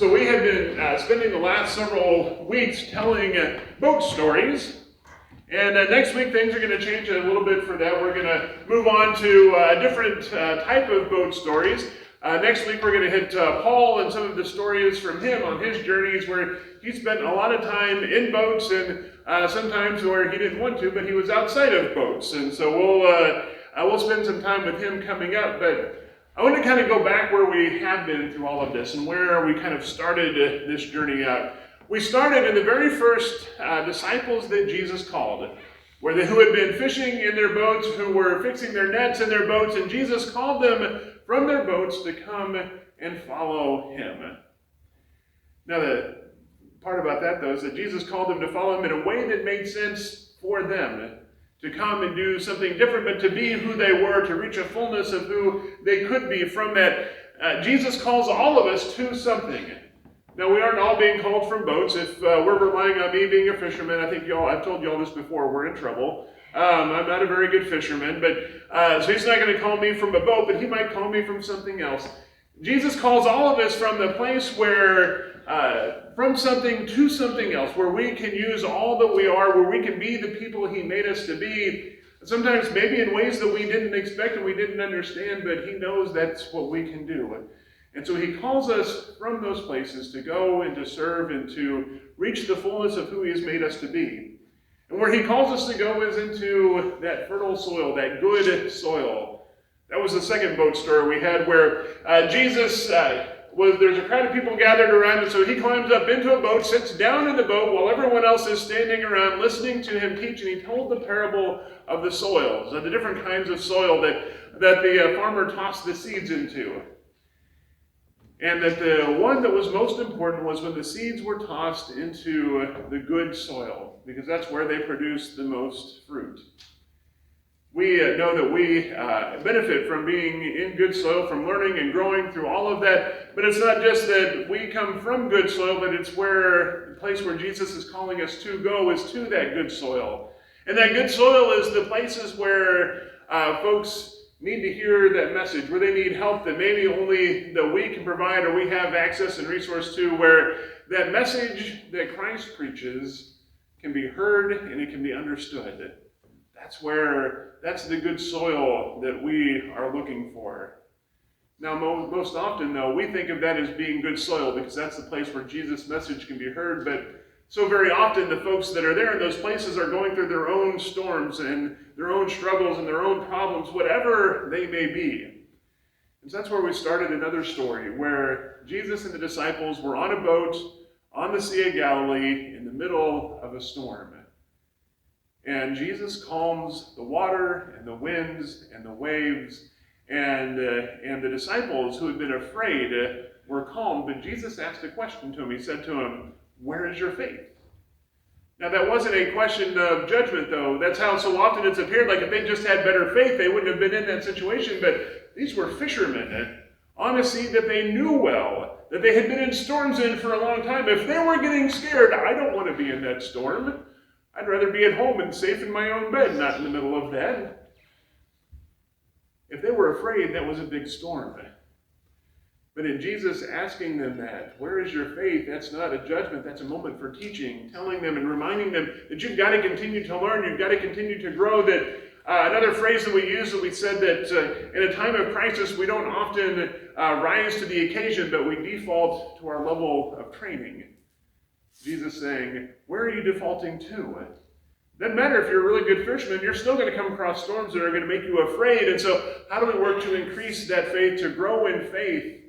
So we have been spending the last several weeks telling boat stories. And next week things are going to change a little bit for that. We're going to move on to a different type of boat stories. Next week we're going to hit Paul and some of the stories from him on his journeys where he spent a lot of time in boats and sometimes where he didn't want to, but he was outside of boats. And so we'll spend some time with him coming up. But I want to kind of go back where we have been through all of this and where we kind of started this journey out. We started in the very first disciples that Jesus called, who had been fishing in their boats, who were fixing their nets in their boats, and Jesus called them from their boats to come and follow him. Now, the part about that, though, is that Jesus called them to follow him in a way that made sense for them, to come and do something different, but to be who they were, to reach a fullness of who they could be from that. Jesus calls all of us to something. Now, we aren't all being called from boats. If we're relying on me being a fisherman, I think I've told you all this before, we're in trouble. I'm not a very good fisherman, but so he's not going to call me from a boat, but he might call me from something else. Jesus calls all of us from the place where, from something to something else, where we can use all that we are, where we can be the people he made us to be. Sometimes maybe in ways that we didn't expect and we didn't understand, but he knows that's what we can do. And so he calls us from those places to go and to serve and to reach the fullness of who he has made us to be. And where he calls us to go is into that fertile soil, that good soil. That was the second boat story we had where Jesus there's a crowd of people gathered around, and so he climbs up into a boat, sits down in the boat while everyone else is standing around listening to him teach, and he told the parable of the soils, of the different kinds of soil that the farmer tossed the seeds into. And that the one that was most important was when the seeds were tossed into the good soil, because that's where they produce the most fruit. We know that we benefit from being in good soil, from learning and growing through all of that. But it's not just that we come from good soil, but it's the place where Jesus is calling us to go is to that good soil. And that good soil is the places where folks need to hear that message, where they need help that maybe only that we can provide or we have access and resource to, where that message that Christ preaches can be heard and it can be understood. That's the good soil that we are looking for. Now, most often, though, we think of that as being good soil because that's the place where Jesus' message can be heard, but so very often the folks that are there in those places are going through their own storms and their own struggles and their own problems, whatever they may be. And so that's where we started another story where Jesus and the disciples were on a boat on the Sea of Galilee in the middle of a storm. And Jesus calms the water and the winds and the waves, and the disciples who had been afraid were calmed. But Jesus asked a question to him. He said to him, "Where is your faith?" Now that wasn't a question of judgment, though. That's how so often it's appeared like if they just had better faith, they wouldn't have been in that situation. But these were fishermen on a sea that they knew well, that they had been in storms in for a long time. If they were getting scared, I don't want to be in that storm. I'd rather be at home and safe in my own bed, not in the middle of that. If they were afraid, that was a big storm. But in Jesus asking them that, where is your faith? That's not a judgment, that's a moment for teaching, telling them and reminding them that you've got to continue to learn, you've got to continue to grow. That another phrase that we use, that we said that in a time of crisis, we don't often rise to the occasion, but we default to our level of training. Jesus saying, where are you defaulting to? Doesn't matter if you're a really good fisherman, you're still going to come across storms that are going to make you afraid. And so how do we work to increase that faith, to grow in faith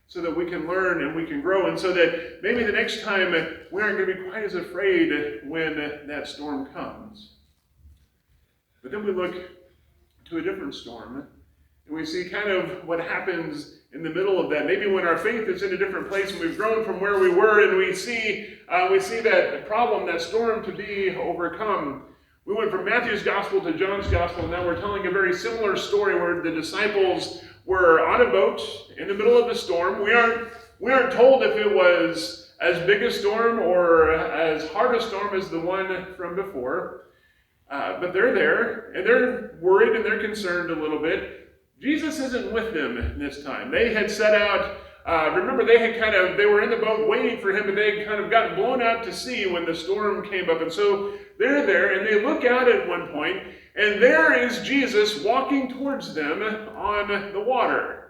so that we can learn and we can grow? And so that maybe the next time we aren't going to be quite as afraid when that storm comes. But then we look to a different storm and we see kind of what happens in the middle of that. Maybe when our faith is in a different place and we've grown from where we were and we see that problem, that storm to be overcome. We went from Matthew's gospel to John's gospel, and now we're telling a very similar story where the disciples were on a boat in the middle of the storm. We aren't told if it was as big a storm or as hard a storm as the one from before. But they're there, and they're worried and they're concerned a little bit. Jesus isn't with them this time. They had set out Remember, they were in the boat waiting for him, but they had kind of gotten blown out to sea when the storm came up. And so they're there, and they look out at one point, and there is Jesus walking towards them on the water.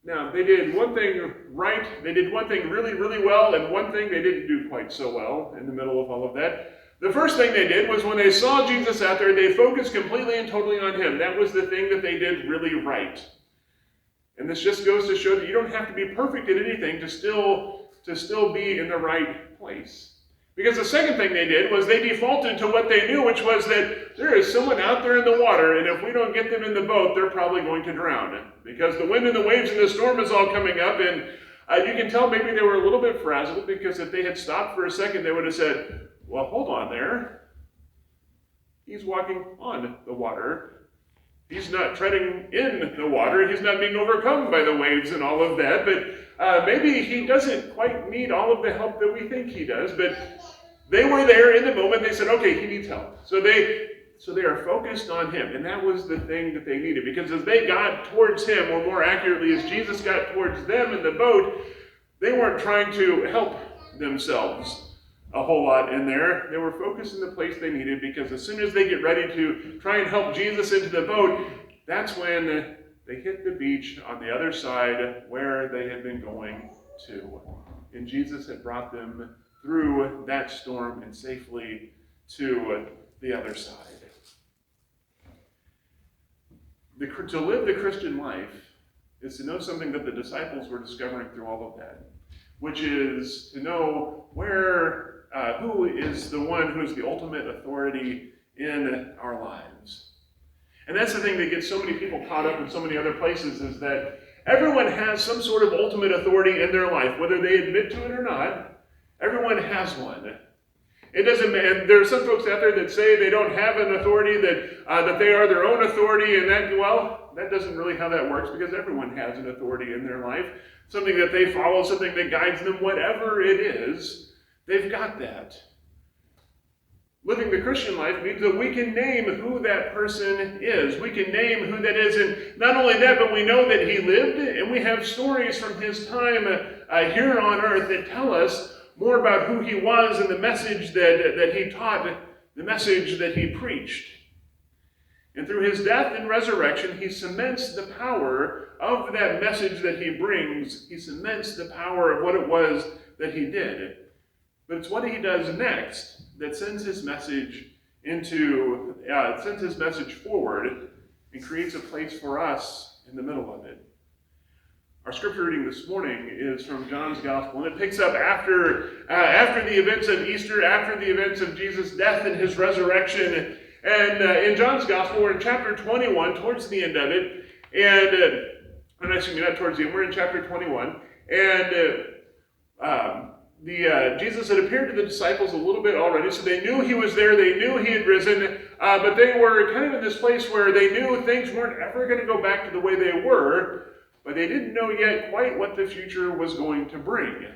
Now, they did one thing right, they did one thing really, really well, and one thing they didn't do quite so well in the middle of all of that. The first thing they did was when they saw Jesus out there, they focused completely and totally on him. That was the thing that they did really right. And this just goes to show that you don't have to be perfect at anything to still be in the right place. Because the second thing they did was they defaulted to what they knew, which was that there is someone out there in the water, and if we don't get them in the boat, they're probably going to drown. Because the wind and the waves and the storm is all coming up, and you can tell maybe they were a little bit frazzled, because if they had stopped for a second, they would have said, well, hold on there. He's walking on the water. He's not treading in the water. He's not being overcome by the waves and all of that, but maybe he doesn't quite need all of the help that we think he does, but they were there in the moment. They said, okay, he needs help. So they are focused on him, and that was the thing that they needed, because as they got towards him, or more accurately, as Jesus got towards them in the boat, they weren't trying to help themselves a whole lot in there. They were focused in the place they needed, because as soon as they get ready to try and help Jesus into the boat, that's when they hit the beach on the other side where they had been going to. And Jesus had brought them through that storm and safely to the other side. To live the Christian life is to know something that the disciples were discovering through all of that, which is to know who is the one who is the ultimate authority in our lives. And that's the thing that gets so many people caught up in so many other places, is that everyone has some sort of ultimate authority in their life, whether they admit to it or not. Everyone has one. It doesn't matter. There are some folks out there that say they don't have an authority, that they are their own authority, and that doesn't really how that works, because everyone has an authority in their life, something that they follow, something that guides them, whatever it is, they've got that. Living the Christian life means that we can name who that person is. We can name who that is, and not only that, but we know that he lived, and we have stories from his time here on earth that tell us more about who he was and the message that he taught, the message that he preached. And through his death and resurrection, he cements the power of that message that he brings. He cements the power of what it was that he did. But it's what he does next that sends his message forward and creates a place for us in the middle of it. Our scripture reading this morning is from John's Gospel, and it picks up after the events of Easter, after the events of Jesus' death and his resurrection. And in John's Gospel, we're in chapter 21, towards the end of it. Not towards the end, we're in chapter 21. And Jesus had appeared to the disciples a little bit already, so they knew he was there, they knew he had risen, but they were kind of in this place where they knew things weren't ever going to go back to the way they were, but they didn't know yet quite what the future was going to bring.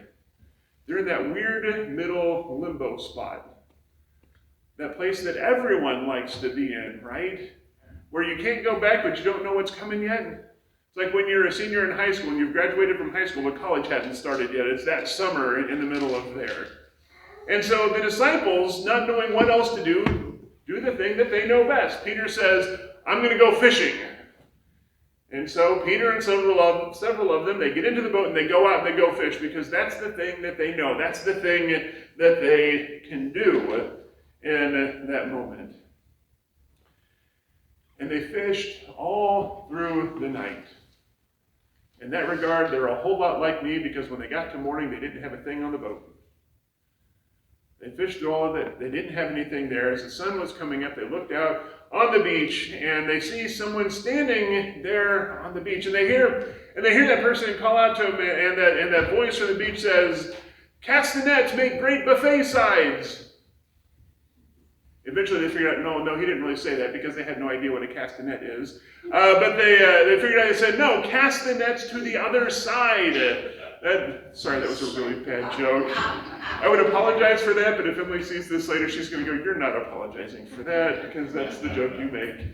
They're in that weird middle limbo spot. That place that everyone likes to be in, right? Where you can't go back, but you don't know what's coming yet. It's like when you're a senior in high school and you've graduated from high school, but college hasn't started yet. It's that summer in the middle of there. And so the disciples, not knowing what else to do the thing that they know best. Peter says, I'm going to go fishing. And so Peter and several of them, they get into the boat and they go out and they go fish, because that's the thing that they know. That's the thing that they can do in that moment. And they fished all through the night. In that regard, they're a whole lot like me, because when they got to morning, they didn't have a thing on the boat. They fished through all of it. They didn't have anything there. As the sun was coming up, they looked out on the beach, and they see someone standing there on the beach, and they hear that person call out to them, and that voice from the beach says, "Cast the nets, make great buffet sides." Eventually they figured out, no, he didn't really say that, because they had no idea what a castanet is. But they figured out, they said, no, cast the nets to the other side. Sorry, that was a really bad joke. I would apologize for that, but if Emily sees this later, she's going to go, you're not apologizing for that, because that's the joke you make.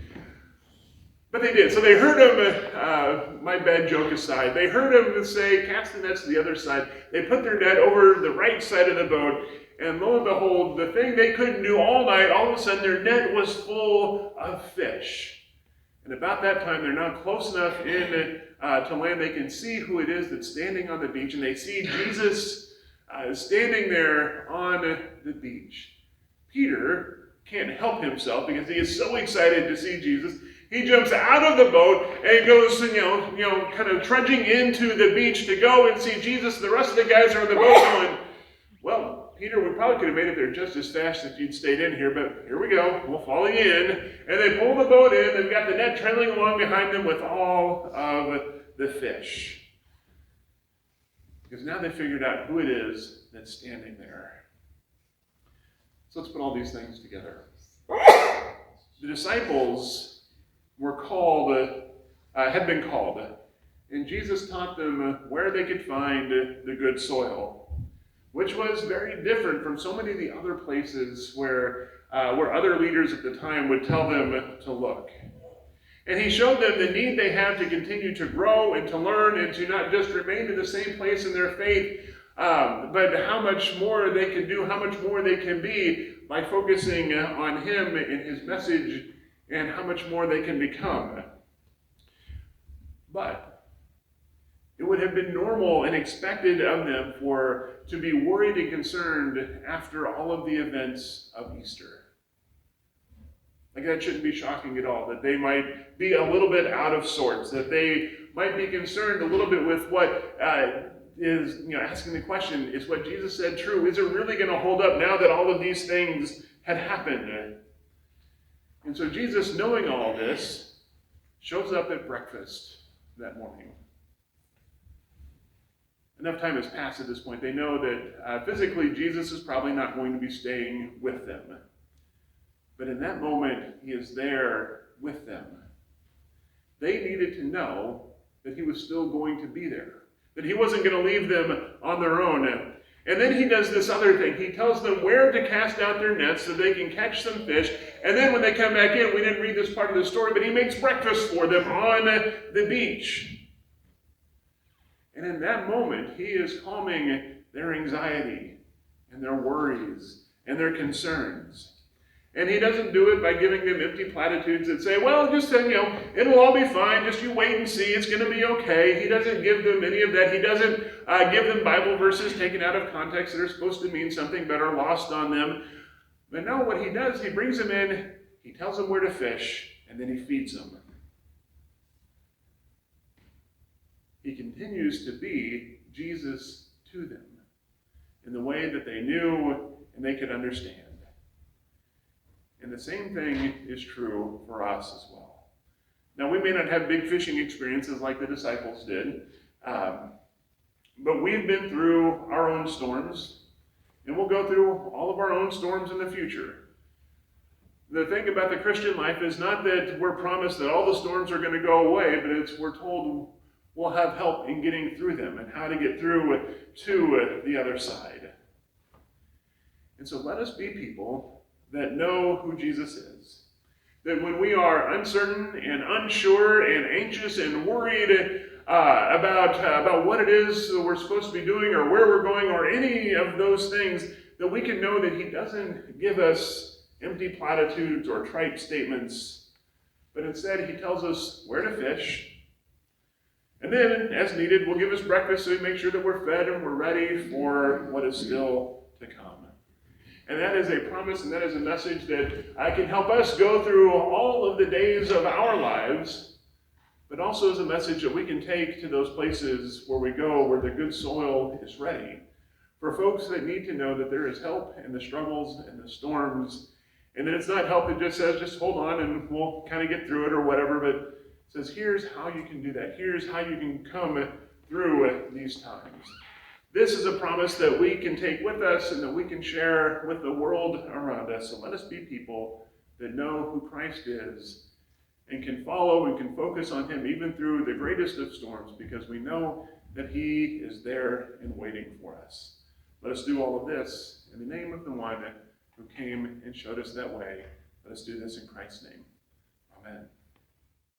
But they did. So they heard him, my bad joke aside, they heard him say, cast the nets to the other side. They put their net over the right side of the boat. And lo and behold, the thing they couldn't do all night, all of a sudden their net was full of fish. And about that time, they're now close enough in to land, they can see who it is that's standing on the beach. And they see Jesus standing there on the beach. Peter can't help himself because he is so excited to see Jesus. He jumps out of the boat and goes, kind of trudging into the beach to go and see Jesus. The rest of the guys are on the boat going, well, Peter, we probably could have made it there just as fast if you'd stayed in here, but here we go. We'll follow you in. And they pull the boat in. They've got the net trailing along behind them with all of the fish. Because now they figured out who it is that's standing there. So let's put all these things together. The disciples were had been called, and Jesus taught them where they could find the good soil, which was very different from so many of the other places where other leaders at the time would tell them to look. And he showed them the need they have to continue to grow and to learn and to not just remain in the same place in their faith, but how much more they can do, how much more they can be by focusing on him and his message, and how much more they can become. But it would have been normal and expected of them to be worried and concerned after all of the events of Easter. Like, that shouldn't be shocking at all, that they might be a little bit out of sorts, that they might be concerned a little bit with what is, asking the question, is what Jesus said true? Is it really going to hold up now that all of these things had happened? And so Jesus, knowing all this, shows up at breakfast that morning. Enough time has passed at this point. They know that physically Jesus is probably not going to be staying with them. But in that moment, he is there with them. They needed to know that he was still going to be there, that he wasn't going to leave them on their own. And then he does this other thing. He tells them where to cast out their nets so they can catch some fish. And then when they come back in, we didn't read this part of the story, but he makes breakfast for them on the beach. And in that moment, he is calming their anxiety and their worries and their concerns. And he doesn't do it by giving them empty platitudes that say, well, just, it'll all be fine. Just you wait and see. It's going to be okay. He doesn't give them any of that. He doesn't give them Bible verses taken out of context that are supposed to mean something but are lost on them. But no, what he does, he brings them in, he tells them where to fish, and then he feeds them. He continues to be Jesus to them in the way that they knew and they could understand. And the same thing is true for us as well. Now, we may not have big fishing experiences like the disciples did, but we've been through our own storms, and we'll go through all of our own storms in the future. The thing about the Christian life is not that we're promised that all the storms are going to go away, but we're told we'll have help in getting through them and how to get through to the other side. And so let us be people that know who Jesus is. That when we are uncertain and unsure and anxious and worried about what it is that we're supposed to be doing or where we're going or any of those things, that we can know that he doesn't give us empty platitudes or trite statements, but instead he tells us where to fish. And then, as needed, we'll give us breakfast so we make sure that we're fed and we're ready for what is still to come. And that is a promise and that is a message that can help us go through all of the days of our lives, but also is a message that we can take to those places where we go, where the good soil is ready. For folks that need to know that there is help in the struggles and the storms, and that it's not help that just says, just hold on and we'll kind of get through it or whatever, but it says, here's how you can do that. Here's how you can come through these times. This is a promise that we can take with us and that we can share with the world around us. So let us be people that know who Christ is and can follow and can focus on him even through the greatest of storms, because we know that he is there and waiting for us. Let us do all of this in the name of the one who came and showed us that way. Let us do this in Christ's name. Amen.